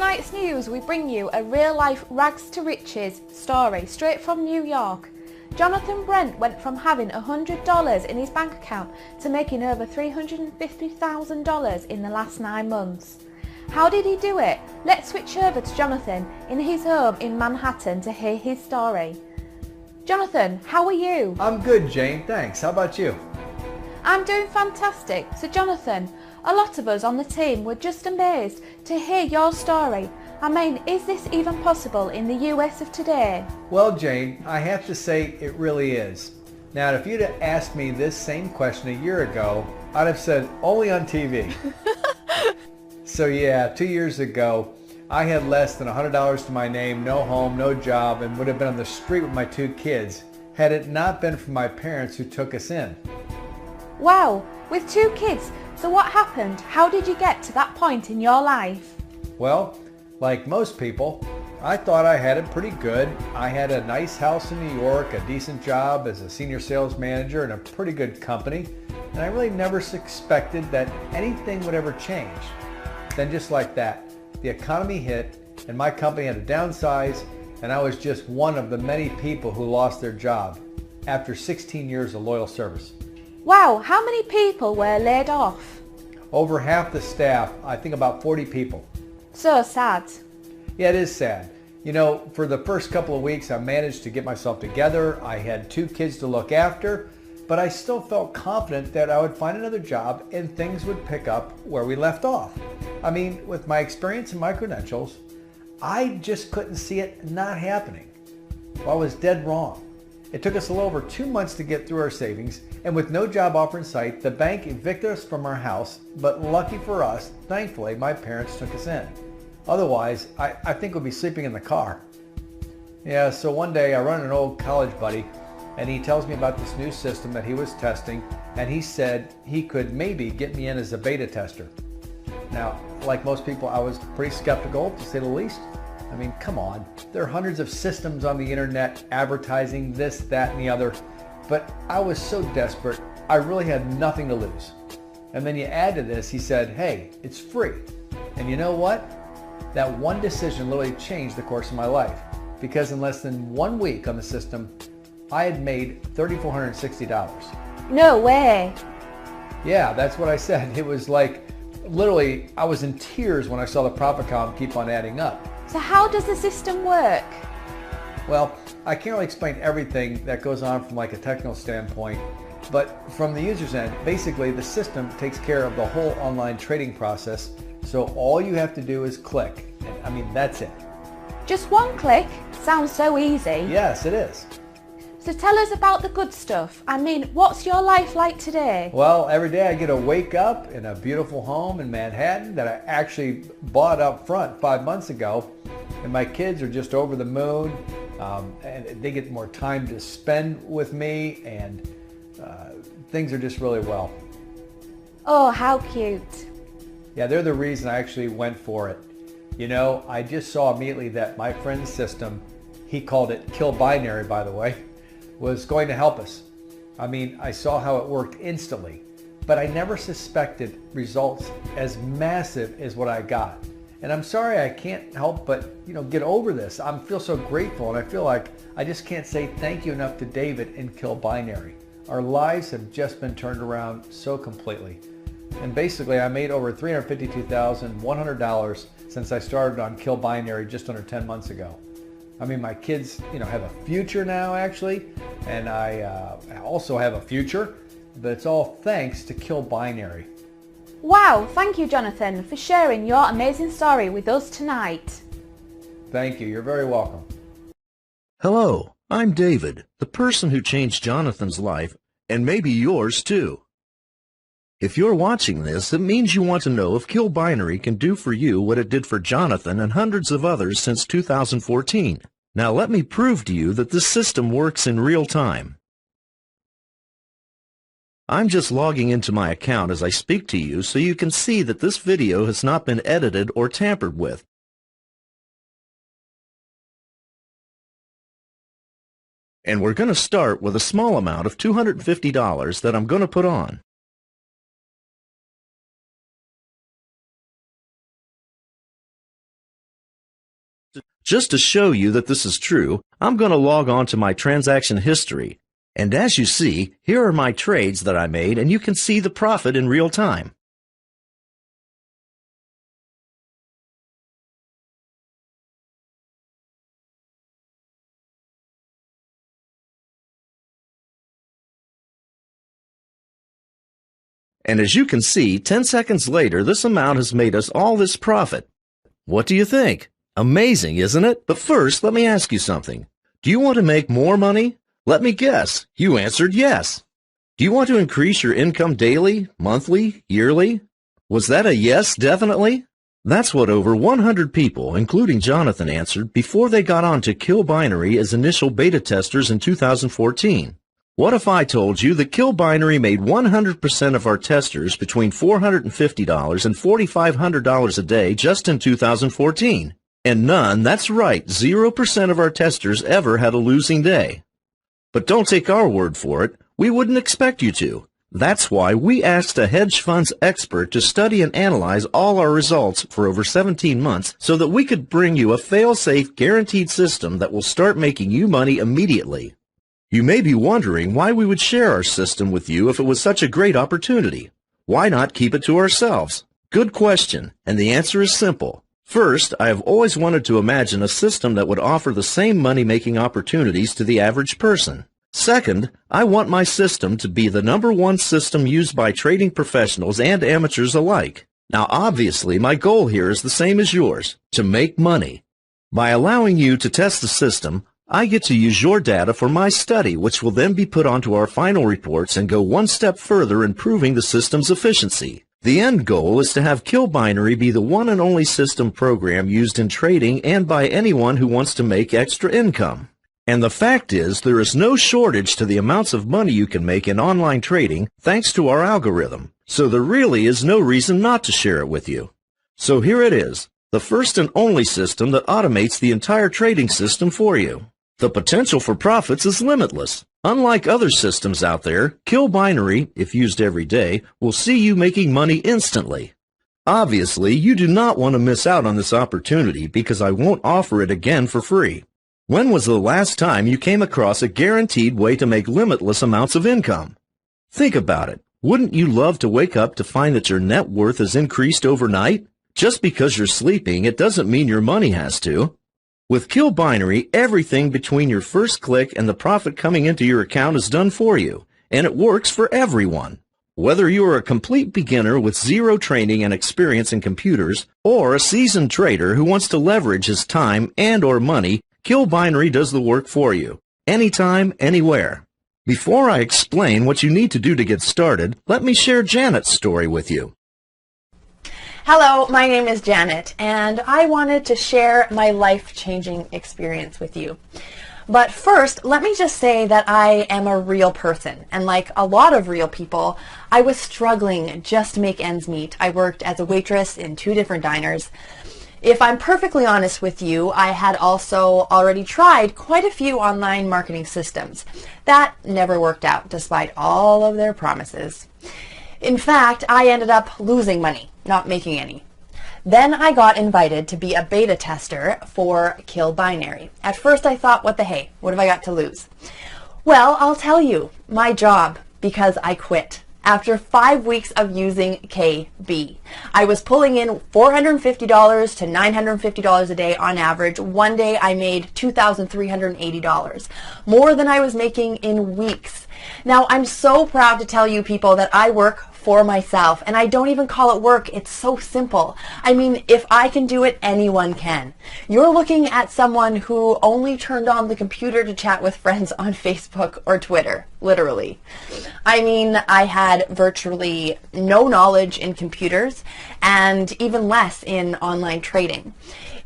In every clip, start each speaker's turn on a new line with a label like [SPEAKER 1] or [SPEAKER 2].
[SPEAKER 1] tonight's news, we bring you a real-life rags to riches story straight from New York. Jonathan Brent went from having $100 in his bank account to making over $350,000 in the last 9 months. How did he do it? Let's switch over to Jonathan in his home in Manhattan to hear his story. Jonathan, how are you?
[SPEAKER 2] I'm good, Jane, thanks. How about you?
[SPEAKER 1] I'm doing fantastic. So Jonathan, a lot of us on the team were just amazed to hear your story. I mean, is this even possible in the US of today?
[SPEAKER 2] Well, Jane, I have to say it really is. Now, if you'd have asked me this same question a year ago, I'd have said only on TV. So yeah, 2 years ago, I had less than $100 to my name, no home, no job, and would have been on the street with my 2 kids had it not been for my parents who took us in.
[SPEAKER 1] Wow, with 2 kids. So what happened? How did you get to that point in your life?
[SPEAKER 2] Well, like most people, I thought I had it pretty good. I had a nice house in New York, a decent job as a senior sales manager in a pretty good company, and I really never expected that anything would ever change. Then just like that, the economy hit and my company had to downsize, and I was just one of the many people who lost their job after 16 years of loyal service.
[SPEAKER 1] Wow, how many people were laid off?
[SPEAKER 2] Over half the staff, I think about 40 people.
[SPEAKER 1] So sad.
[SPEAKER 2] Yeah, it is sad. You know, for the first couple of weeks, I managed to get myself together. I had 2 kids to look after, but I still felt confident that I would find another job and things would pick up where we left off. I mean, with my experience and my credentials, I just couldn't see it not happening. Well, I was dead wrong. It took us a little over 2 months to get through our savings, and with no job offer in sight, the bank evicted us from our house, but lucky for us, thankfully, my parents took us in. Otherwise, I think we'd be sleeping in the car. Yeah, so one day I run an old college buddy, and he tells me about this new system that he was testing, and he said he could maybe get me in as a beta tester. Now, like most people, I was pretty skeptical, to say the least. I mean, come on. There are hundreds of systems on the internet advertising this, that, and the other. But I was so desperate, I really had nothing to lose. And then you add to this, he said, hey, it's free. And you know what? That one decision literally changed the course of my life. Because in less than 1 week on the system, I had made $3,460.
[SPEAKER 1] No way.
[SPEAKER 2] Yeah, that's what I said. It was like, literally, I was in tears when I saw the profit column keep on adding up.
[SPEAKER 1] So how does the system work?
[SPEAKER 2] Well, I can't really explain everything that goes on from like a technical standpoint, but from the user's end, basically the system takes care of the whole online trading process. So all you have to do is click. I mean, that's it.
[SPEAKER 1] Just one click? Sounds so easy.
[SPEAKER 2] Yes, it is.
[SPEAKER 1] So tell us about the good stuff. I mean, what's your life like today?
[SPEAKER 2] Well, every day I get to wake up in a beautiful home in Manhattan that I actually bought up front 5 months ago. And my kids are just over the moon. And they get more time to spend with me, and things are just really well.
[SPEAKER 1] Oh, how cute.
[SPEAKER 2] Yeah, they're the reason I actually went for it. You know, I just saw immediately that my friend's system, he called it Kill Binary, by the way, was going to help us. I mean, I saw how it worked instantly, but I never suspected results as massive as what I got. And I'm sorry I can't help but, get over this. I feel so grateful, and I feel like I just can't say thank you enough to David and Kill Binary. Our lives have just been turned around so completely. And basically, I made over $352,100 since I started on Kill Binary just under 10 months ago. I mean, my kids, have a future now, actually, and I also have a future, but it's all thanks to Kill Binary.
[SPEAKER 1] Wow, thank you, Jonathan, for sharing your amazing story with us tonight.
[SPEAKER 2] Thank you. You're very welcome.
[SPEAKER 3] Hello, I'm David, the person who changed Jonathan's life, and maybe yours too. If you're watching this, it means you want to know if Kill Binary can do for you what it did for Jonathan and hundreds of others since 2014. Now let me prove to you that this system works in real time. I'm just logging into my account as I speak to you so you can see that this video has not been edited or tampered with. And we're going to start with a small amount of $250 that I'm going to put on. Just to show you that this is true, I'm going to log on to my transaction history. And as you see, here are my trades that I made, and you can see the profit in real time. And as you can see, 10 seconds later, this amount has made us all this profit. What do you think? Amazing, isn't it? But first, let me ask you something. Do you want to make more money? Let me guess. You answered yes. Do you want to increase your income daily, monthly, yearly? Was that a yes, definitely? That's what over 100 people, including Jonathan, answered before they got on to Kill Binary as initial beta testers in 2014. What if I told you that Kill Binary made 100% of our testers between $450 and $4,500 a day just in 2014? And none, that's right, 0% of our testers ever had a losing day. But don't take our word for it. We wouldn't expect you to. That's why we asked a hedge funds expert to study and analyze all our results for over 17 months so that we could bring you a fail-safe, guaranteed system that will start making you money immediately. You may be wondering why we would share our system with you if it was such a great opportunity. Why not keep it to ourselves? Good question, and the answer is simple. First, I have always wanted to imagine a system that would offer the same money-making opportunities to the average person. Second, I want my system to be the #1 system used by trading professionals and amateurs alike. Now, obviously, my goal here is the same as yours, to make money. By allowing you to test the system, I get to use your data for my study, which will then be put onto our final reports and go one step further in proving the system's efficiency. The end goal is to have Kill Binary be the one and only system program used in trading and by anyone who wants to make extra income. And the fact is, there is no shortage to the amounts of money you can make in online trading thanks to our algorithm. So there really is no reason not to share it with you. So here it is, the first and only system that automates the entire trading system for you. The potential for profits is limitless. Unlike other systems out there, Kill Binary, if used every day, will see you making money instantly. Obviously, you do not want to miss out on this opportunity because I won't offer it again for free. When was the last time you came across a guaranteed way to make limitless amounts of income? Think about it. Wouldn't you love to wake up to find that your net worth has increased overnight? Just because you're sleeping, it doesn't mean your money has to. With Kill Binary, everything between your first click and the profit coming into your account is done for you, and it works for everyone. Whether you are a complete beginner with zero training and experience in computers, or a seasoned trader who wants to leverage his time and or money, Kill Binary does the work for you, anytime, anywhere. Before I explain what you need to do to get started, let me share Janet's story with you.
[SPEAKER 1] Hello, my name is Janet, and I wanted to share my life-changing experience with you. But first, let me just say that I am a real person, and like a lot of real people, I was struggling just to make ends meet. I worked as a waitress in 2 different diners. If I'm perfectly honest with you, I had also already tried quite a few online marketing systems. That never worked out, despite all of their promises. In fact, I ended up losing money, not making any. Then I got invited to be a beta tester for Kill Binary. At first I thought, what the hey, what have I got to lose? Well, I'll tell you, my job, because I quit. After 5 weeks of using KB, I was pulling in $450 to $950 a day on average. One day I made $2,380, more than I was making in weeks. Now, I'm so proud to tell you people that I work for myself, and I don't even call it work. It's so simple. I mean, if I can do it, anyone can. You're looking at someone who only turned on the computer to chat with friends on Facebook or Twitter, literally. I mean, I had virtually no knowledge in computers and even less in online trading.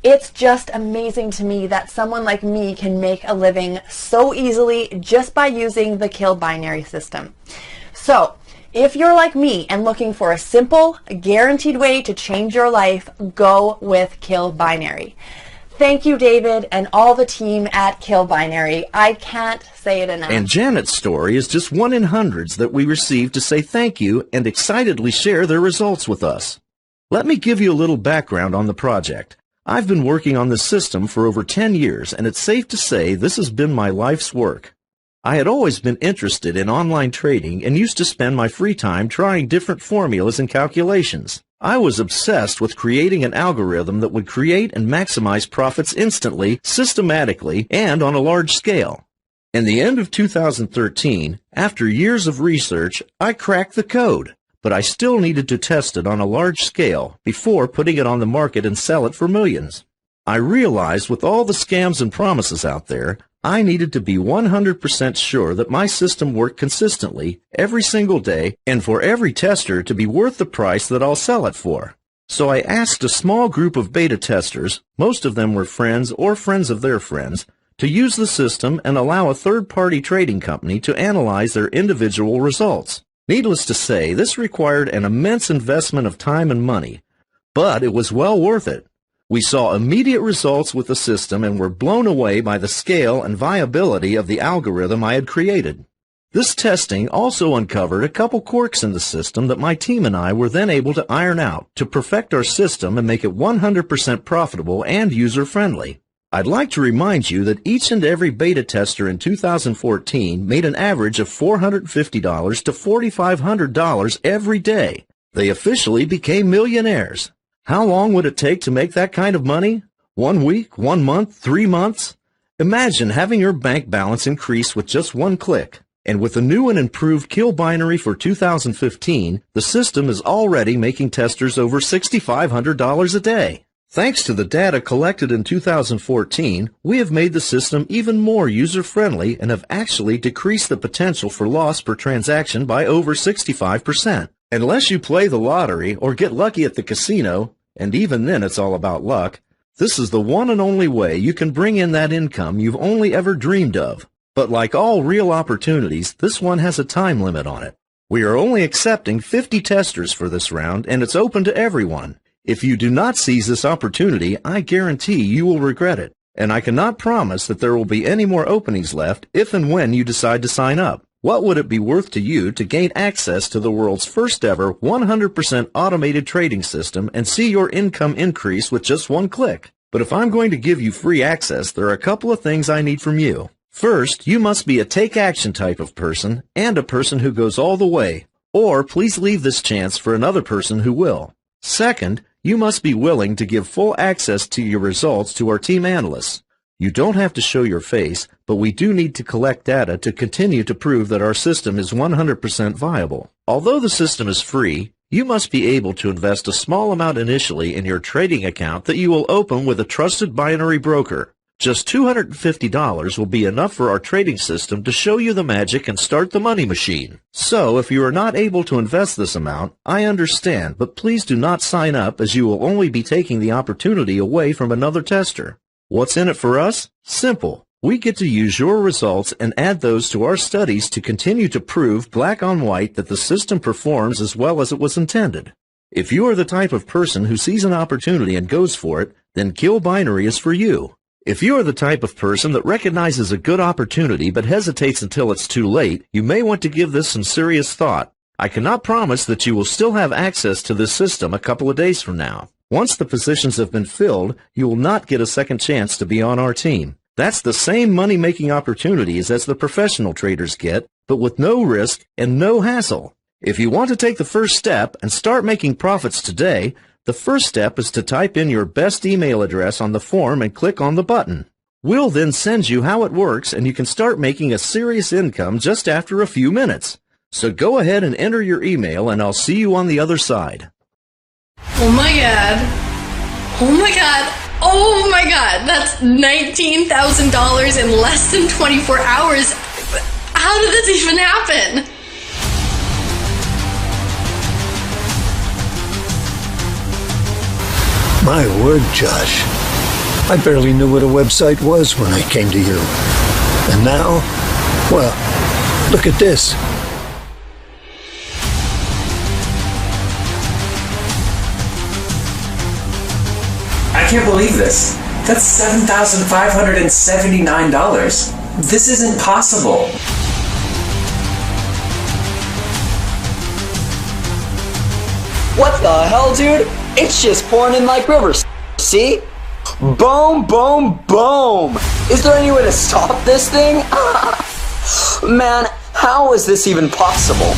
[SPEAKER 1] It's just amazing to me that someone like me can make a living so easily just by using the Kill Binary system. So, if you're like me and looking for a simple, guaranteed way to change your life, go with Kill Binary. Thank you, David, and all the team at Kill Binary. I can't say it enough.
[SPEAKER 3] And Janet's story is just one in hundreds that we received to say thank you and excitedly share their results with us. Let me give you a little background on the project. I've been working on this system for over 10 years, and it's safe to say this has been my life's work. I had always been interested in online trading and used to spend my free time trying different formulas and calculations. I was obsessed with creating an algorithm that would create and maximize profits instantly, systematically, and on a large scale. In the end of 2013, after years of research, I cracked the code, but I still needed to test it on a large scale before putting it on the market and sell it for millions. I realized with all the scams and promises out there, I needed to be 100% sure that my system worked consistently every single day and for every tester to be worth the price that I'll sell it for. So I asked a small group of beta testers, most of them were friends or friends of their friends, to use the system and allow a third-party trading company to analyze their individual results. Needless to say, this required an immense investment of time and money, but it was well worth it. We saw immediate results with the system and were blown away by the scale and viability of the algorithm I had created. This testing also uncovered a couple quirks in the system that my team and I were then able to iron out to perfect our system and make it 100% profitable and user-friendly. I'd like to remind you that each and every beta tester in 2014 made an average of $450 to $4,500 every day. They officially became millionaires. How long would it take to make that kind of money? 1 week, 1 month, 3 months? Imagine having your bank balance increase with just one click. And with the new and improved kill binary for 2015, the system is already making testers over $6,500 a day. Thanks to the data collected in 2014, we have made the system even more user-friendly and have actually decreased the potential for loss per transaction by over 65%. Unless you play the lottery or get lucky at the casino, and even then it's all about luck, this is the one and only way you can bring in that income you've only ever dreamed of. But like all real opportunities, this one has a time limit on it. We are only accepting 50 testers for this round, and it's open to everyone. If you do not seize this opportunity, I guarantee you will regret it. And I cannot promise that there will be any more openings left if and when you decide to sign up. What would it be worth to you to gain access to the world's first ever 100% automated trading system and see your income increase with just one click? But if I'm going to give you free access, there are a couple of things I need from you. First, you must be a take action type of person and a person who goes all the way, or please leave this chance for another person who will. Second, you must be willing to give full access to your results to our team analysts. You don't have to show your face, but we do need to collect data to continue to prove that our system is 100% viable. Although the system is free, you must be able to invest a small amount initially in your trading account that you will open with a trusted binary broker. Just $250 will be enough for our trading system to show you the magic and start the money machine. So if you are not able to invest this amount, I understand, but please do not sign up as you will only be taking the opportunity away from another tester. What's in it for us? Simple. We get to use your results and add those to our studies to continue to prove black on white that the system performs as well as it was intended. If you are the type of person who sees an opportunity and goes for it, then Kill Binary is for you. If you are the type of person that recognizes a good opportunity but hesitates until it's too late, you may want to give this some serious thought. I cannot promise that you will still have access to this system a couple of days from now. Once the positions have been filled, you will not get a second chance to be on our team. That's the same money-making opportunities as the professional traders get, but with no risk and no hassle. If you want to take the first step and start making profits today, the first step is to type in your best email address on the form and click on the button. We'll then send you how it works and you can start making a serious income just after a few minutes. So go ahead and enter your email and I'll see you on the other side.
[SPEAKER 4] Oh my god. Oh my god. Oh my god. That's $19,000 in less than 24 hours. How did this even happen?
[SPEAKER 5] My word, Josh. I barely knew what a website was when I came to you. And now, well, look at this.
[SPEAKER 6] I can't believe this. That's $7,579. This isn't possible.
[SPEAKER 7] What the hell, dude? It's just pouring in like rivers. See? Boom, boom, boom! Is there any way to stop this thing? Man, how is this even possible?